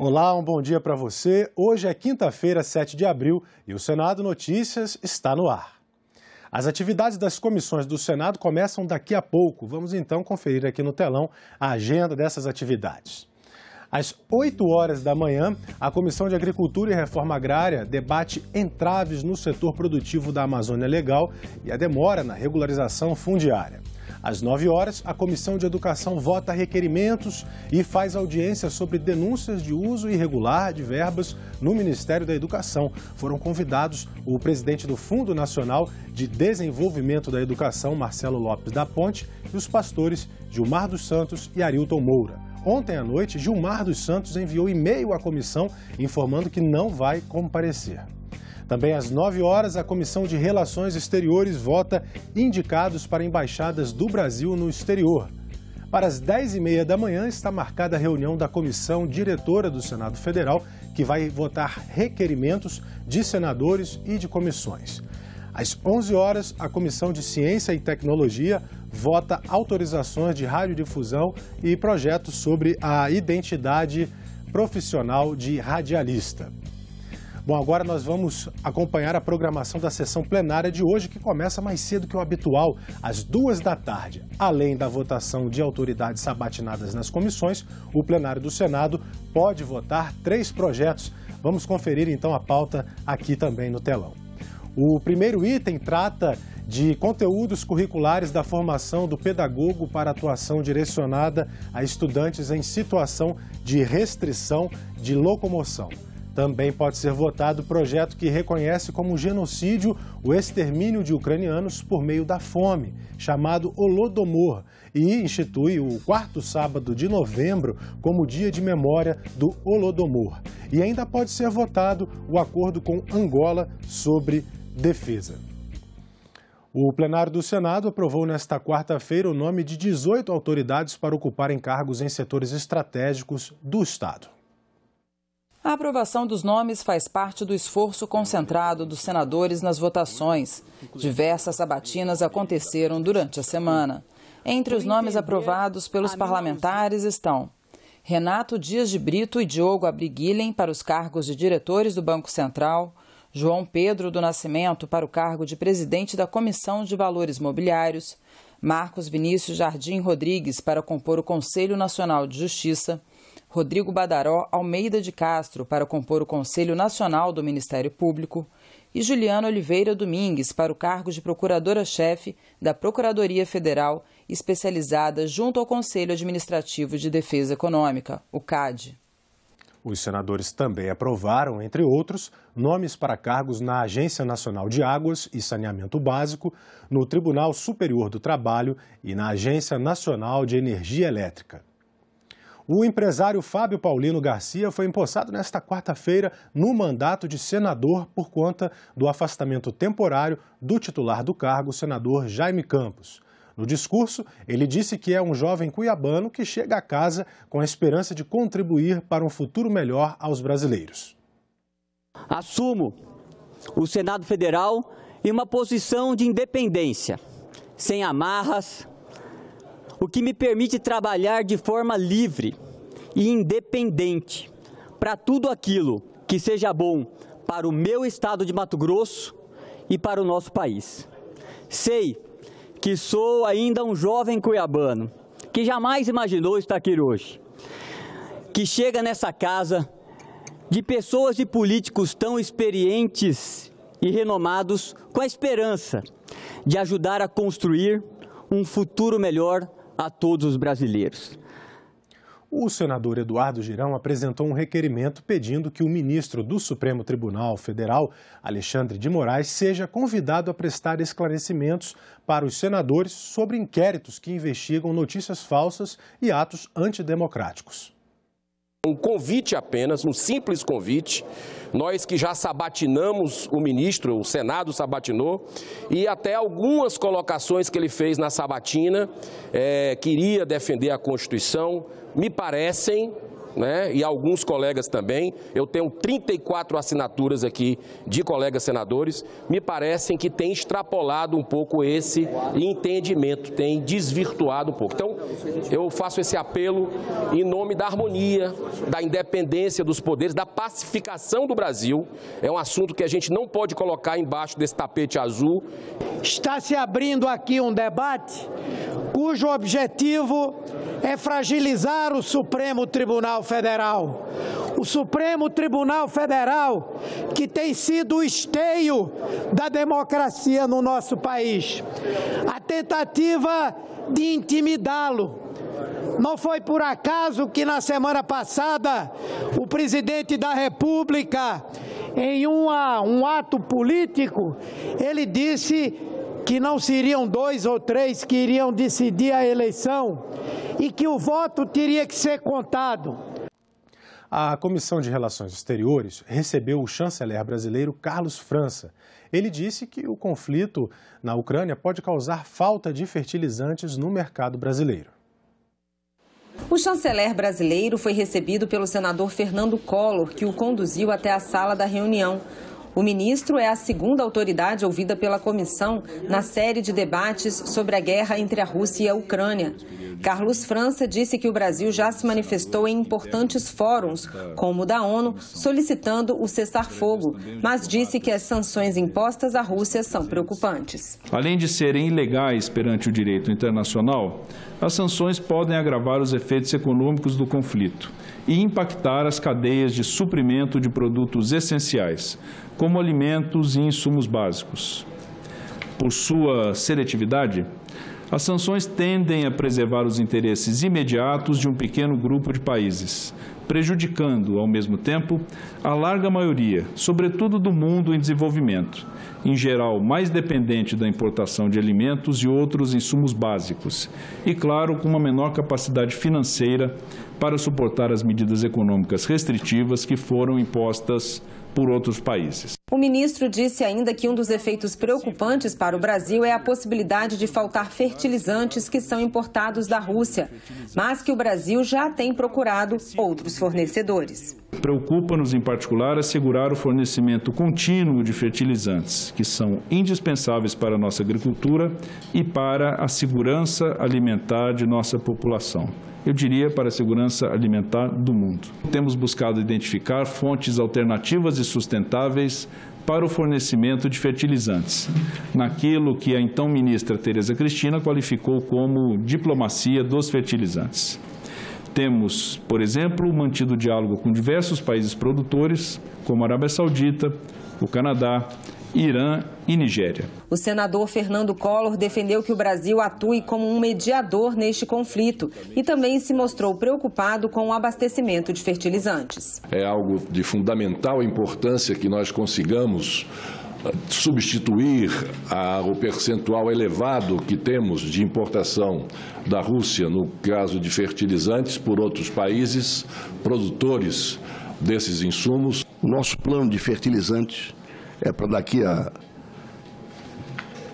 Olá, um bom dia para você. Hoje é quinta-feira, 7 de abril, e o Senado Notícias está no ar. As atividades das comissões do Senado começam daqui a pouco. Vamos então conferir aqui no telão a agenda dessas atividades. Às 8 horas da manhã, a Comissão de Agricultura e Reforma Agrária debate entraves no setor produtivo da Amazônia Legal e a demora na regularização fundiária. Às 9 horas, a Comissão de Educação vota requerimentos e faz audiência sobre denúncias de uso irregular de verbas no Ministério da Educação. Foram convidados o presidente do Fundo Nacional de Desenvolvimento da Educação, Marcelo Lopes da Ponte, e os pastores Gilmar dos Santos e Arilton Moura. Ontem à noite, Gilmar dos Santos enviou e-mail à comissão informando que não vai comparecer. Também às 9 horas, a Comissão de Relações Exteriores vota indicados para embaixadas do Brasil no exterior. Para as 10h30 da manhã está marcada a reunião da Comissão Diretora do Senado Federal, que vai votar requerimentos de senadores e de comissões. Às 11 horas, a Comissão de Ciência e Tecnologia vota autorizações de radiodifusão e projetos sobre a identidade profissional de radialista. Bom, agora nós vamos acompanhar a programação da sessão plenária de hoje, que começa mais cedo que o habitual, às 2 da tarde. Além da votação de autoridades sabatinadas nas comissões, o plenário do Senado pode votar 3 projetos. Vamos conferir então a pauta aqui também no telão. O primeiro item trata de conteúdos curriculares da formação do pedagogo para atuação direcionada a estudantes em situação de restrição de locomoção. Também pode ser votado o projeto que reconhece como genocídio o extermínio de ucranianos por meio da fome, chamado Holodomor, e institui o 4º sábado de novembro como dia de memória do Holodomor. E ainda pode ser votado o acordo com Angola sobre defesa. O plenário do Senado aprovou nesta quarta-feira o nome de 18 autoridades para ocuparem cargos em setores estratégicos do Estado. A aprovação dos nomes faz parte do esforço concentrado dos senadores nas votações. Diversas sabatinas aconteceram durante a semana. Entre os nomes aprovados pelos parlamentares estão Renato Dias de Brito e Diogo Abriguilhem para os cargos de diretores do Banco Central, João Pedro do Nascimento para o cargo de presidente da Comissão de Valores Mobiliários, Marcos Vinícius Jardim Rodrigues para compor o Conselho Nacional de Justiça, Rodrigo Badaró Almeida de Castro para compor o Conselho Nacional do Ministério Público e Juliana Oliveira Domingues para o cargo de Procuradora-Chefe da Procuradoria Federal especializada junto ao Conselho Administrativo de Defesa Econômica, o CAD. Os senadores também aprovaram, entre outros, nomes para cargos na Agência Nacional de Águas e Saneamento Básico, no Tribunal Superior do Trabalho e na Agência Nacional de Energia Elétrica. O empresário Fábio Paulino Garcia foi empossado nesta quarta-feira no mandato de senador por conta do afastamento temporário do titular do cargo, o senador Jaime Campos. No discurso, ele disse que é um jovem cuiabano que chega a casa com a esperança de contribuir para um futuro melhor aos brasileiros. Assumo o Senado Federal em uma posição de independência, sem amarras, o que me permite trabalhar de forma livre e independente para tudo aquilo que seja bom para o meu estado de Mato Grosso e para o nosso país. Sei que sou ainda um jovem cuiabano, que jamais imaginou estar aqui hoje, que chega nessa casa de pessoas e políticos tão experientes e renomados com a esperança de ajudar a construir um futuro melhor a todos os brasileiros. O senador Eduardo Girão apresentou um requerimento pedindo que o ministro do Supremo Tribunal Federal, Alexandre de Moraes, seja convidado a prestar esclarecimentos para os senadores sobre inquéritos que investigam notícias falsas e atos antidemocráticos. Um convite apenas, um simples convite, nós que já sabatinamos o ministro, o Senado sabatinou, e até algumas colocações que ele fez na sabatina, queria defender a Constituição, me parecem né, e alguns colegas também, eu tenho 34 assinaturas aqui de colegas senadores, me parecem que tem extrapolado um pouco esse entendimento, tem desvirtuado um pouco. Então, eu faço esse apelo em nome da harmonia, da independência dos poderes, da pacificação do Brasil. É um assunto que a gente não pode colocar embaixo desse tapete azul. Está se abrindo aqui um debate cujo objetivo é fragilizar o Supremo Tribunal Federal. O Supremo Tribunal Federal, que tem sido o esteio da democracia no nosso país. A tentativa de intimidá-lo. Não foi por acaso que na semana passada o presidente da República, em um ato político, ele disse que não seriam 2 ou 3 que iriam decidir a eleição e que o voto teria que ser contado. A Comissão de Relações Exteriores recebeu o chanceler brasileiro Carlos França. Ele disse que o conflito na Ucrânia pode causar falta de fertilizantes no mercado brasileiro. O chanceler brasileiro foi recebido pelo senador Fernando Collor, que o conduziu até a sala da reunião. O ministro é a segunda autoridade ouvida pela comissão na série de debates sobre a guerra entre a Rússia e a Ucrânia. Carlos França disse que o Brasil já se manifestou em importantes fóruns, como o da ONU, solicitando o cessar-fogo, mas disse que as sanções impostas à Rússia são preocupantes. Além de serem ilegais perante o direito internacional, as sanções podem agravar os efeitos econômicos do conflito e impactar as cadeias de suprimento de produtos essenciais, como alimentos e insumos básicos. Por sua seletividade, as sanções tendem a preservar os interesses imediatos de um pequeno grupo de países, prejudicando, ao mesmo tempo, a larga maioria, sobretudo do mundo em desenvolvimento, em geral mais dependente da importação de alimentos e outros insumos básicos, e, claro, com uma menor capacidade financeira para suportar as medidas econômicas restritivas que foram impostas por outros países. O ministro disse ainda que um dos efeitos preocupantes para o Brasil é a possibilidade de faltar fertilizantes que são importados da Rússia, mas que o Brasil já tem procurado outros fornecedores. Preocupa-nos, em particular, assegurar o fornecimento contínuo de fertilizantes, que são indispensáveis para a nossa agricultura e para a segurança alimentar de nossa população. Eu diria para a segurança alimentar do mundo. Temos buscado identificar fontes alternativas e sustentáveis para o fornecimento de fertilizantes, naquilo que a então ministra Tereza Cristina qualificou como diplomacia dos fertilizantes. Temos, por exemplo, mantido diálogo com diversos países produtores, como a Arábia Saudita, o Canadá, Irã e Nigéria. O senador Fernando Collor defendeu que o Brasil atue como um mediador neste conflito e também se mostrou preocupado com o abastecimento de fertilizantes. É algo de fundamental importância que nós consigamos substituir o percentual elevado que temos de importação da Rússia, no caso de fertilizantes, por outros países produtores desses insumos. O nosso plano de fertilizantes é para daqui a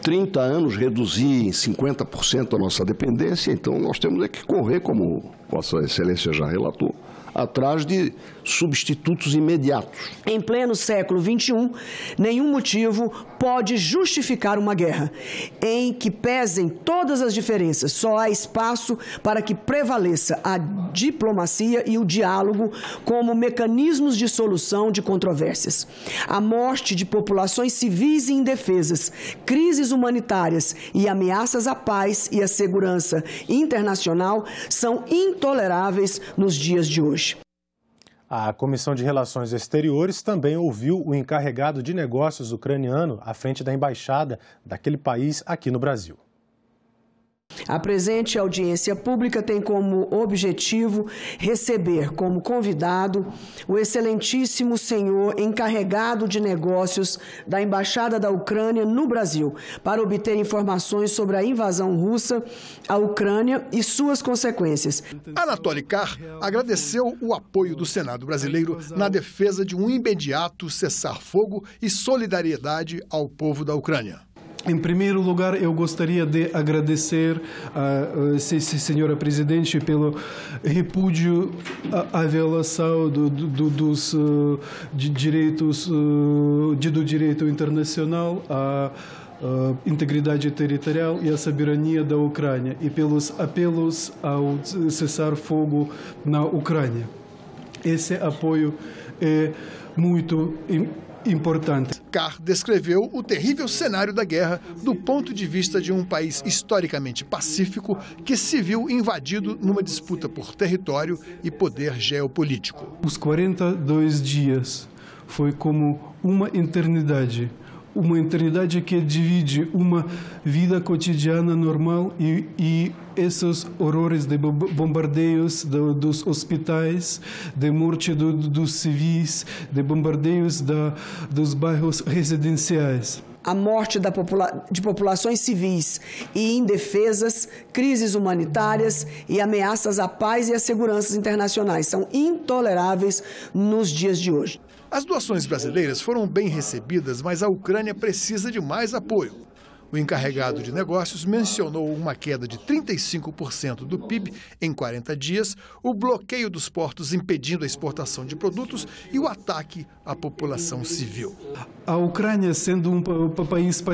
30 anos reduzir em 50% a nossa dependência, então nós temos que correr, como Vossa Excelência já relatou, atrás de substitutos imediatos. Em pleno século XXI, nenhum motivo pode justificar uma guerra em que pesem todas as diferenças. Só há espaço para que prevaleça a diplomacia e o diálogo como mecanismos de solução de controvérsias. A morte de populações civis e indefesas, crises humanitárias e ameaças à paz e à segurança internacional são intoleráveis nos dias de hoje. A Comissão de Relações Exteriores também ouviu o encarregado de negócios ucraniano à frente da embaixada daquele país aqui no Brasil. A presente audiência pública tem como objetivo receber como convidado o excelentíssimo senhor encarregado de negócios da Embaixada da Ucrânia no Brasil, para obter informações sobre a invasão russa à Ucrânia e suas consequências. Anatoly Kar agradeceu o apoio do Senado brasileiro na defesa de um imediato cessar-fogo e solidariedade ao povo da Ucrânia. Em primeiro lugar, eu gostaria de agradecer a senhora Presidente pelo repúdio à violação dos direitos do direito internacional, à integridade territorial e à soberania da Ucrânia e pelos apelos ao cessar-fogo na Ucrânia. Esse apoio é muito importante. Carr descreveu o terrível cenário da guerra do ponto de vista de um país historicamente pacífico que se viu invadido numa disputa por território e poder geopolítico. Os 42 dias foi como uma eternidade que divide uma vida cotidiana normal e esses horrores de bombardeios dos hospitais, de morte dos civis, de bombardeios dos bairros residenciais. A morte de populações civis e indefesas, crises humanitárias e ameaças à paz e à segurança internacionais são intoleráveis nos dias de hoje. As doações brasileiras foram bem recebidas, mas a Ucrânia precisa de mais apoio. O encarregado de negócios mencionou uma queda de 35% do PIB em 40 dias, o bloqueio dos portos impedindo a exportação de produtos e o ataque à população civil. A Ucrânia, sendo um país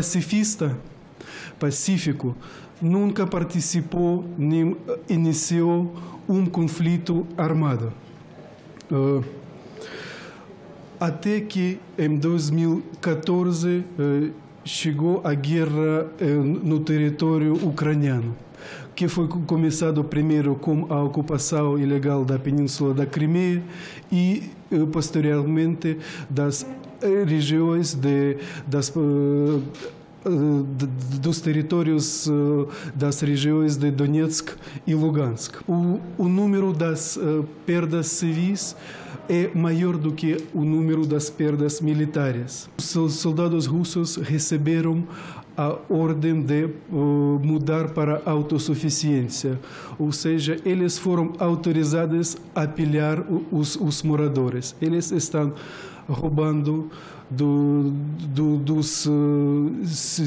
pacífico, nunca participou nem iniciou um conflito armado. Até que, em 2014, chegou a guerra no território ucraniano, que foi começado primeiro com a ocupação ilegal da Península da Crimeia e, posteriormente, das regiões dos territórios das regiões de Donetsk e Lugansk. O número das perdas civis é maior do que o número das perdas militares. Os soldados russos receberam a ordem de mudar para a autossuficiência, ou seja, eles foram autorizados a pilhar os moradores. Eles estão roubando dos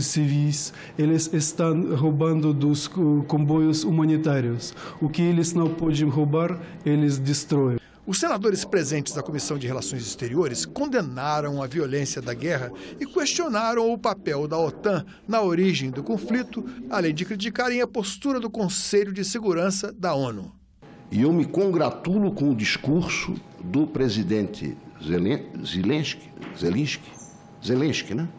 civis, eles estão roubando dos comboios humanitários. O que eles não podem roubar, eles destroem. Os senadores presentes da Comissão de Relações Exteriores condenaram a violência da guerra e questionaram o papel da OTAN na origem do conflito, além de criticarem a postura do Conselho de Segurança da ONU. E eu me congratulo com o discurso do presidente Zelensky, né?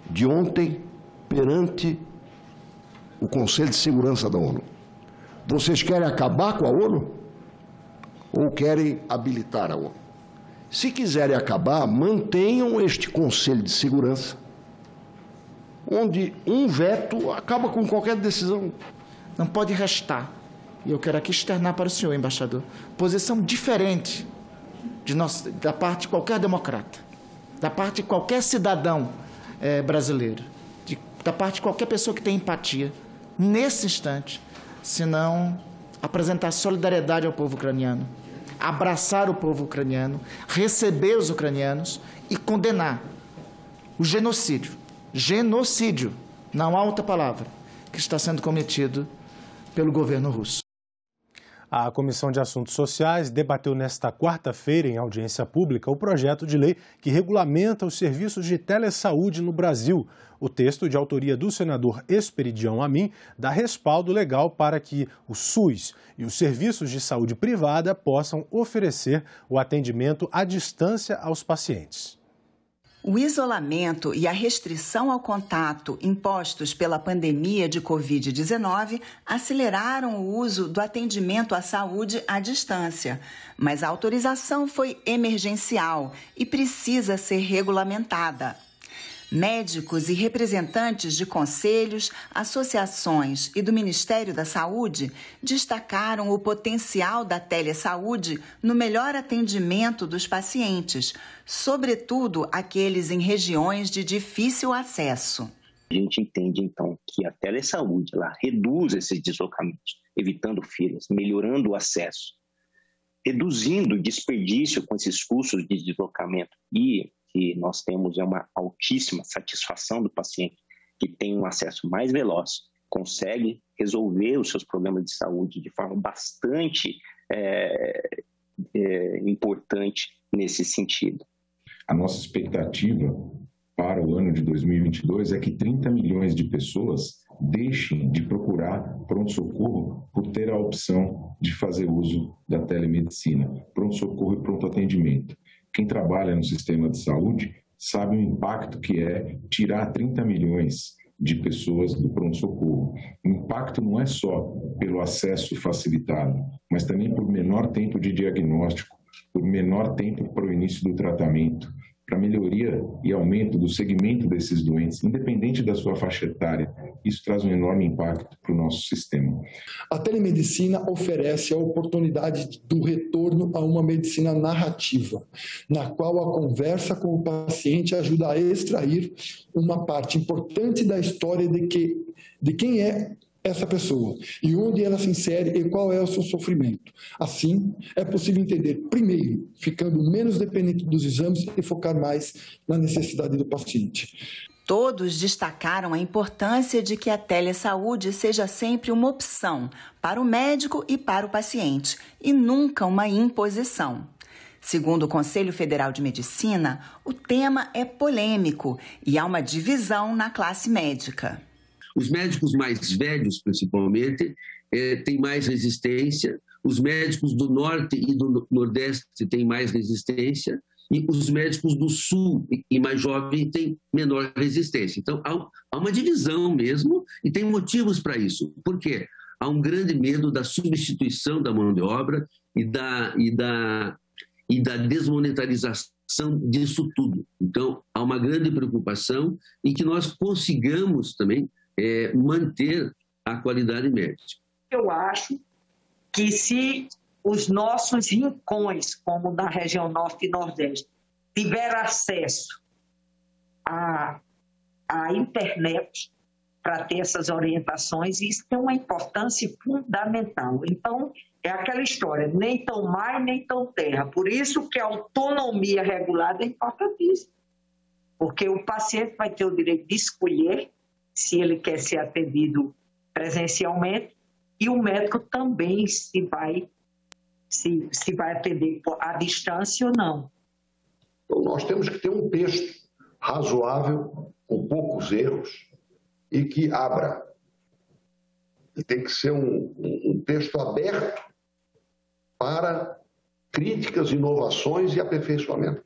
De ontem, perante o Conselho de Segurança da ONU. Vocês querem acabar com a ONU? Ou querem habilitar a ONU? Se quiserem acabar, mantenham este Conselho de Segurança, onde um veto acaba com qualquer decisão. Não pode restar, e eu quero aqui externar para o senhor, embaixador, posição diferente da parte de qualquer democrata, da parte de qualquer cidadão brasileiro, da parte de qualquer pessoa que tem empatia, nesse instante, senão apresentar solidariedade ao povo ucraniano, abraçar o povo ucraniano, receber os ucranianos e condenar o genocídio, não há outra palavra, que está sendo cometido pelo governo russo. A Comissão de Assuntos Sociais debateu nesta quarta-feira, em audiência pública, o projeto de lei que regulamenta os serviços de telesaúde no Brasil. O texto, de autoria do senador Esperidião Amin, dá respaldo legal para que o SUS e os serviços de saúde privada possam oferecer o atendimento à distância aos pacientes. O isolamento e a restrição ao contato impostos pela pandemia de Covid-19 aceleraram o uso do atendimento à saúde à distância, mas a autorização foi emergencial e precisa ser regulamentada. Médicos e representantes de conselhos, associações e do Ministério da Saúde destacaram o potencial da telesaúde no melhor atendimento dos pacientes, sobretudo aqueles em regiões de difícil acesso. A gente entende, então, que a telesaúde ela reduz esses deslocamentos, evitando filas, melhorando o acesso, reduzindo o desperdício com esses custos de deslocamento e que nós temos é uma altíssima satisfação do paciente, que tem um acesso mais veloz, consegue resolver os seus problemas de saúde de forma bastante importante nesse sentido. A nossa expectativa para o ano de 2022 é que 30 milhões de pessoas deixem de procurar pronto-socorro por ter a opção de fazer uso da telemedicina, pronto-socorro e pronto-atendimento. Quem trabalha no sistema de saúde sabe o impacto que é tirar 30 milhões de pessoas do pronto-socorro. O impacto não é só pelo acesso facilitado, mas também por menor tempo de diagnóstico, por menor tempo para o início do tratamento, para melhoria e aumento do segmento desses doentes, independente da sua faixa etária. Isso traz um enorme impacto para o nosso sistema. A telemedicina oferece a oportunidade do retorno a uma medicina narrativa, na qual a conversa com o paciente ajuda a extrair uma parte importante da história de quem é essa pessoa e onde ela se insere e qual é o seu sofrimento. Assim, é possível entender, primeiro, ficando menos dependente dos exames e focar mais na necessidade do paciente. Todos destacaram a importância de que a telesaúde seja sempre uma opção para o médico e para o paciente, e nunca uma imposição. Segundo o Conselho Federal de Medicina, o tema é polêmico e há uma divisão na classe médica. Os médicos mais velhos, principalmente, têm mais resistência, os médicos do Norte e do Nordeste têm mais resistência, e os médicos do Sul e mais jovens têm menor resistência. Então, há uma divisão mesmo, e tem motivos para isso. Por quê? Há um grande medo da substituição da mão de obra e da desmonetarização disso tudo. Então, há uma grande preocupação em que nós consigamos também manter a qualidade médica. Eu acho que se os nossos rincões, como na região Norte e Nordeste, tiver acesso à internet para ter essas orientações, isso tem uma importância fundamental. Então, é aquela história, nem tão mar, nem tão terra. Por isso que a autonomia regulada é importantíssima, porque o paciente vai ter o direito de escolher se ele quer ser atendido presencialmente, e o médico também se vai atender à distância ou não. Então, nós temos que ter um texto razoável, com poucos erros, e que abra. E tem que ser um texto aberto para críticas, inovações e aperfeiçoamento.